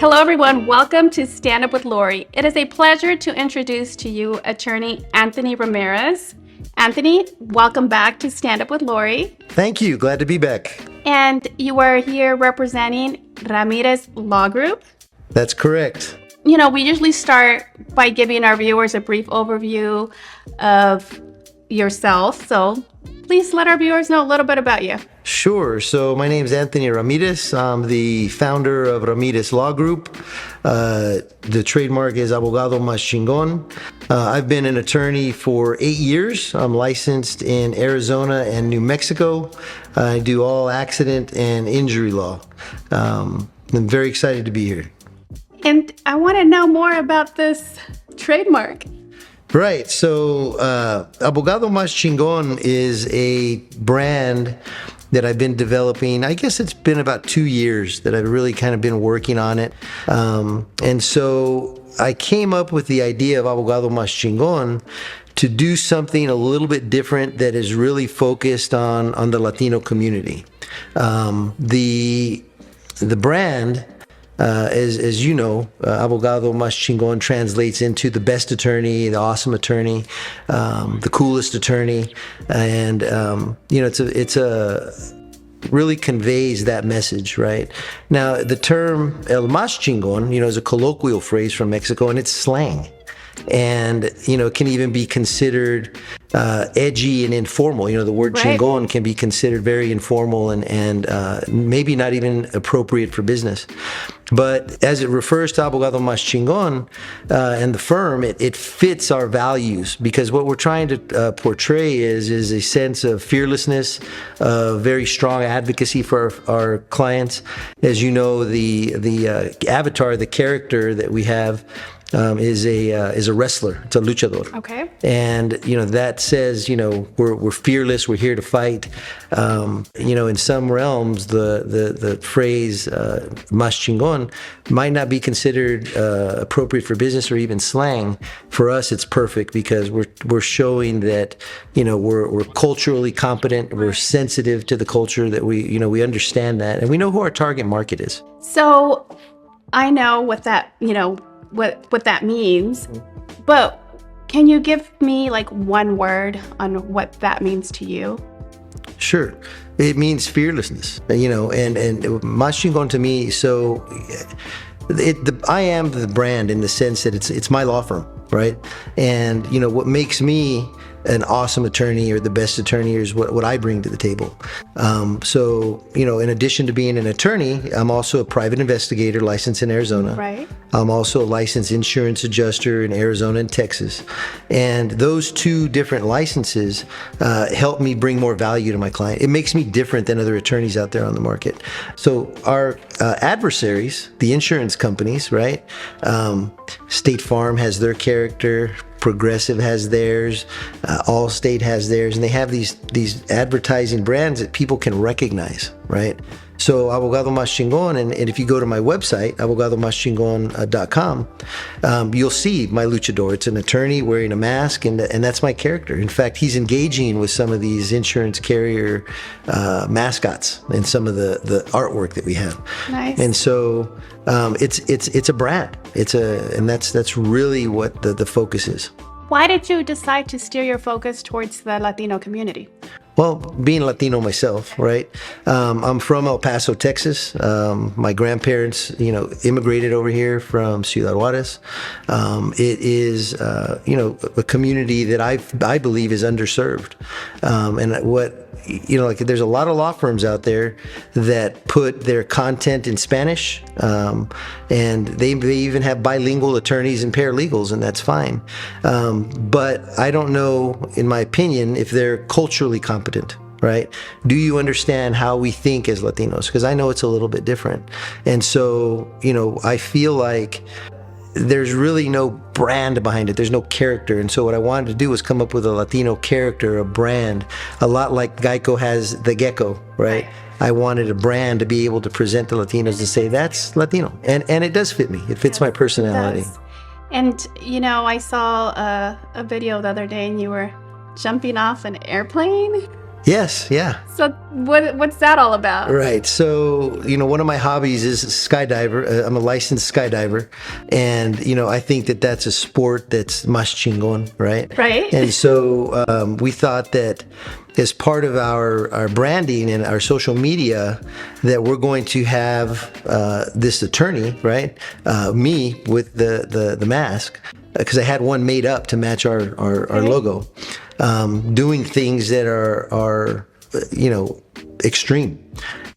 Hello, everyone. Welcome to Stand Up with Lorie. It is a pleasure to introduce to you attorney Anthony Ramirez. Anthony, welcome back to Stand Up with Lorie. Thank you. Glad to be back. And you are here representing Ramirez Law Group. That's correct. You know, we usually start by giving our viewers a brief overview of yourself. So please let our viewers know a little bit about you. Sure. So my name is Anthony Ramirez. I'm the founder of Ramirez Law Group. The trademark is Abogado más Chingon. I've been an attorney for 8 years. I'm licensed in Arizona and New Mexico. I do all accident and injury law. I'm very excited to be here. And I want to know more about this trademark. Right. So Abogado más Chingon is a brand that I've been developing. I guess it's been about 2 years that I've really kind of been working on it. And so I came up with the idea of Abogado más Chingon to do something a little bit different that is really focused on the Latino community. The brand, as you know, Abogado más Chingon translates into the best attorney, the awesome attorney, the coolest attorney, and it's a really conveys that message, right? Now, the term el más chingón, is a colloquial phrase from Mexico, and it's slang. And, it can even be considered edgy and informal. The word Right. chingon can be considered very informal and maybe not even appropriate for business. But as it refers to Abogado más Chingon and the firm, it fits our values, because what we're trying to portray is a sense of fearlessness, very strong advocacy for our clients. As you know, the avatar, the character that we have, is a wrestler. It's a luchador. Okay. And that says we're fearless. We're here to fight. In some realms, the phrase "más chingón" might not be considered appropriate for business or even slang. For us, it's perfect, because we're showing that we're culturally competent. We're sensitive to the culture, that we understand that, and we know who our target market is. So I know what that, what that means, but can you give me like one word on what that means to you? Sure. It means fearlessness, and Mas Chingon to me, so I am the brand in the sense that it's my law firm, right? And, what makes me an awesome attorney or the best attorney is what I bring to the table. So, in addition to being an attorney, I'm also a private investigator licensed in Arizona. Right. I'm also a licensed insurance adjuster in Arizona and Texas. And those two different licenses help me bring more value to my client. It makes me different than other attorneys out there on the market. So our adversaries, the insurance companies, right? State Farm has their character. Progressive has theirs, Allstate has theirs, and they have these advertising brands that people can recognize, right? So Abogado más Chingon, and if you go to my website, abogadomaschingon.com, you'll see my luchador. It's an attorney wearing a mask, and that's my character. In fact, he's engaging with some of these insurance carrier mascots and some of the artwork that we have. Nice. And so it's a brand. And that's really what the focus is. Why did you decide to steer your focus towards the Latino community? Well, being Latino myself, right? I'm from El Paso, Texas. My grandparents, immigrated over here from Ciudad Juarez. It is, a community that I believe is underserved. And there's a lot of law firms out there that put their content in Spanish, and they even have bilingual attorneys and paralegals, and that's fine. But I don't know, in my opinion, if they're culturally competent. Right? Do you understand how we think as Latinos? Because I know it's a little bit different. And so, I feel like there's really no brand behind it. There's no character. And so what I wanted to do was come up with a Latino character, a brand, a lot like Geico has the gecko, right? I wanted a brand to be able to present to Latinos and say, that's Latino. And it does fit me. It fits my personality. It does. And, I saw a video the other day, and you were jumping off an airplane. Yes, yeah. So what's that all about? Right. So, one of my hobbies is skydiver. I'm a licensed skydiver. And, I think that that's a sport that's mas chingon, right? Right. And so we thought that as part of our branding and our social media, that we're going to have this attorney, right? Me with the mask, because I had one made up to match our logo, doing things that are extreme.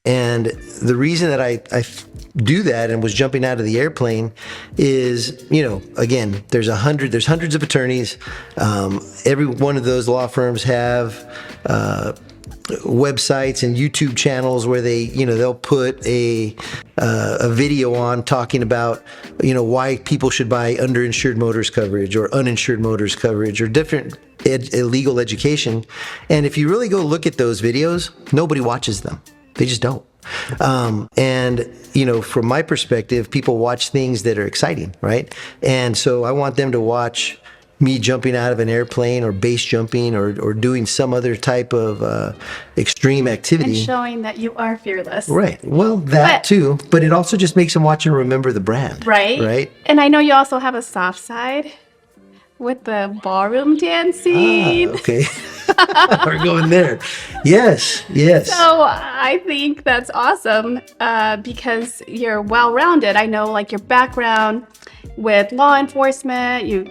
And the reason that I do that and was jumping out of the airplane is, again, there's hundreds of attorneys. Every one of those law firms have websites and YouTube channels where they'll put a video on talking about, why people should buy underinsured motors coverage or uninsured motors coverage or different illegal education. And if you really go look at those videos, nobody watches them. They just don't. And from my perspective, people watch things that are exciting, right? And so I want them to watch me jumping out of an airplane or base jumping or doing some other type of extreme activity. And showing that you are fearless. Right. Well, that too. But it also just makes them watch and remember the brand. Right. Right. And I know you also have a soft side with the ballroom dancing. Okay. We're going there. Yes. So I think that's awesome because you're well-rounded. I know, like, your background with law enforcement, you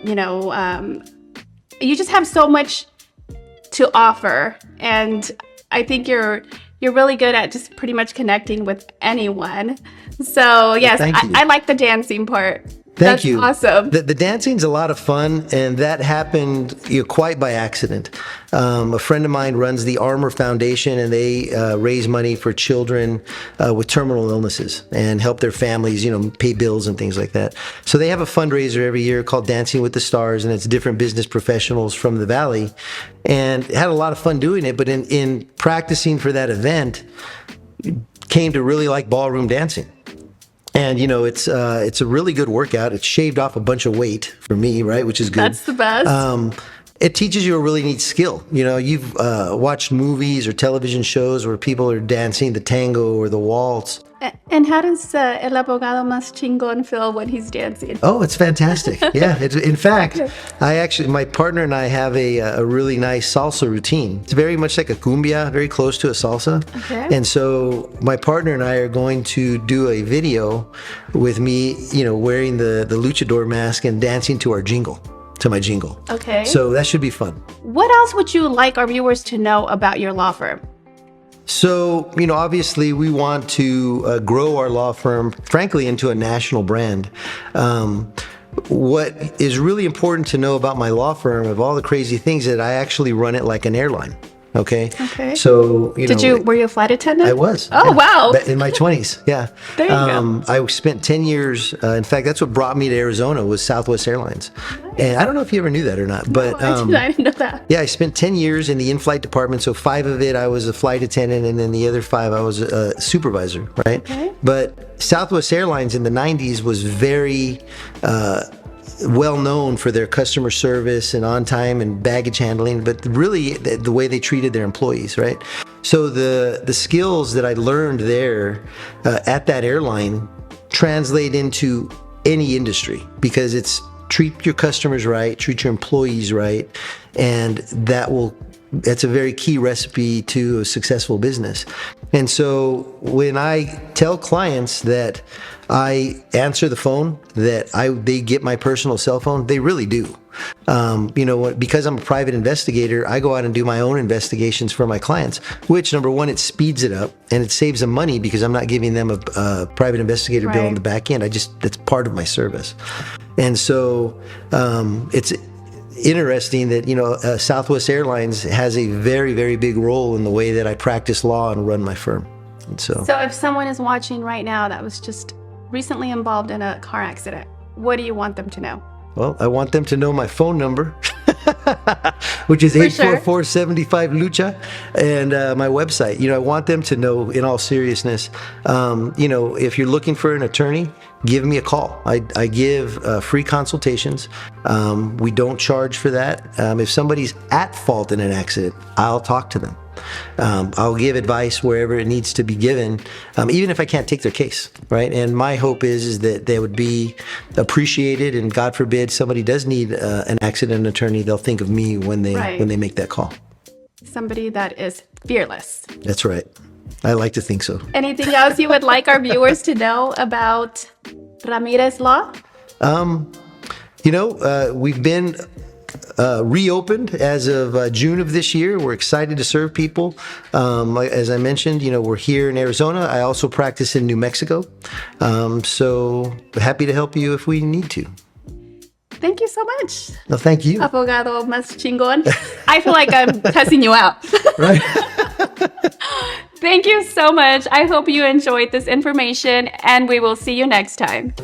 just have so much to offer, and I think you're really good at just pretty much connecting with anyone. So yes, Thank you. I like the dancing part. Thank you. Awesome. The dancing's a lot of fun, and that happened quite by accident. A friend of mine runs the Armor Foundation, and they raise money for children with terminal illnesses and help their families, pay bills and things like that. So they have a fundraiser every year called Dancing with the Stars, and it's different business professionals from the Valley, and had a lot of fun doing it. But in practicing for that event, came to really like ballroom dancing. And it's a really good workout. It shaved off a bunch of weight for me, right? Which is good. That's the best. It teaches you a really neat skill. You've watched movies or television shows where people are dancing the tango or the waltz. And how does El Abogado Mas Chingon feel when he's dancing? Oh, it's fantastic. Yeah. In fact, my partner and I have a really nice salsa routine. It's very much like a cumbia, very close to a salsa. Okay. And so my partner and I are going to do a video with me, wearing the luchador mask and dancing to our jingle. To my jingle. Okay. So that should be fun. What else would you like our viewers to know about your law firm? So, obviously we want to grow our law firm, frankly, into a national brand. What is really important to know about my law firm, of all the crazy things, that I actually run it like an airline. Okay. So, were you a flight attendant? I was. Oh, wow. In my 20s. Yeah. There you go. I spent 10 years. In fact, that's what brought me to Arizona, was Southwest Airlines. Nice. And I don't know if you ever knew that or not, but I didn't know that. Yeah, I spent 10 years in the in-flight department. So 5 of it, I was a flight attendant, and then the other 5, I was a supervisor, right? Okay. But Southwest Airlines in the 90s was very well known for their customer service and on time and baggage handling, but really the way they treated their employees, right? So the skills that I learned there at that airline translate into any industry, because it's treat your customers right, treat your employees right, and that's a very key recipe to a successful business. And so when I tell clients that I answer the phone, that they get my personal cell phone, they really do. Because I'm a private investigator, I go out and do my own investigations for my clients, which, number one, it speeds it up and it saves them money because I'm not giving them a private investigator bill on the back end. That's part of my service. And so it's interesting that Southwest Airlines has a very, very big role in the way that I practice law and run my firm. And so if someone is watching right now that was just recently involved in a car accident, what do you want them to know? Well, I want them to know my phone number, which is 844-75-LUCHA, and my website. I want them to know, in all seriousness, if you're looking for an attorney, give me a call. I give free consultations. We don't charge for that. If somebody's at fault in an accident, I'll talk to them. I'll give advice wherever it needs to be given, even if I can't take their case, right? And my hope is that they would be appreciated, and God forbid somebody does need an accident attorney, they'll think of me when they make that call. Somebody that is fearless. That's right. I like to think so. Anything else you would like our viewers to know about Ramirez Law? We've been reopened as of June of this year. We're excited to serve people. As I mentioned, we're here in Arizona. I also practice in New Mexico. So happy to help you if we need to. Thank you so much. No, thank you. Abogado Mas Chingon. I feel like I'm cussing you out. Right. Thank you so much. I hope you enjoyed this information, and we will see you next time.